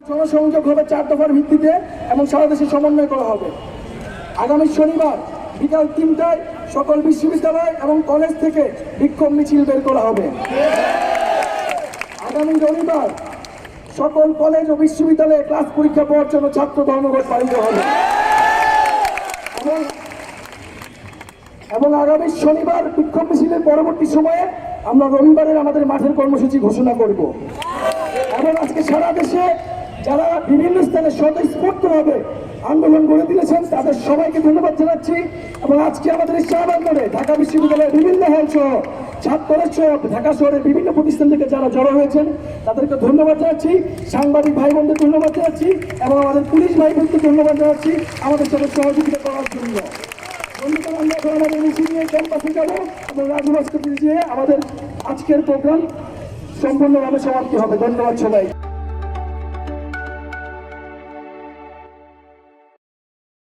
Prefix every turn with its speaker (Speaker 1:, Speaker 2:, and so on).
Speaker 1: জনসংযোগ হবে 4 দফার ভিত্তিতে এবং সারা দেশে সমন্বয় করা হবে। আগামী শনিবার বিকাল 3টায় সকল বিশ্ববিদ্যালয় এবং কলেজ থেকে বিক্ষোভ মিছিল বের করা হবে। আগামী রবিবার সকল কলেজ ও বিশ্ববিদ্যালয়ে ক্লাস পরীক্ষা পাওয়ার জন্য ছাত্র ধর্মঘট পালিত হবে এবং আগামী শনিবার বিক্ষোভ মিছিলের পরবর্তী সময়ে আমরা রবিবারের আমাদের মাঠের কর্মসূচি ঘোষণা করব এবং আজকে সারা দেশে যারা বিভিন্ন স্থানে স্বতঃস্ফূর্তভাবে আন্দোলন গড়ে তুলেছেন তাদের সবাইকে ধন্যবাদ জানাচ্ছি এবং আজকে আমাদের এই শাহবাগে ঢাকা বিশ্ববিদ্যালয়ের বিভিন্ন হল সহ ছাত্ররা সহ ঢাকা শহরের বিভিন্ন প্রতিষ্ঠান থেকে যারা জড়ো হয়েছেন তাদেরকে ধন্যবাদ জানাচ্ছি, সাংবাদিক ভাই বোনদের ধন্যবাদ জানাচ্ছি এবং আমাদের পুলিশ ভাই বোনকে ধন্যবাদ জানাচ্ছি আমাদের সাথে সহযোগিতা করার জন্য। আমরা এখন আমাদের মিছিল নিয়ে ক্যাম্পাসে যাবো এবং রাজু ভাস্কর দিয়ে আমাদের আজকের প্রোগ্রাম সম্পূর্ণভাবে সমাপ্তি হবে। ধন্যবাদ সবাই।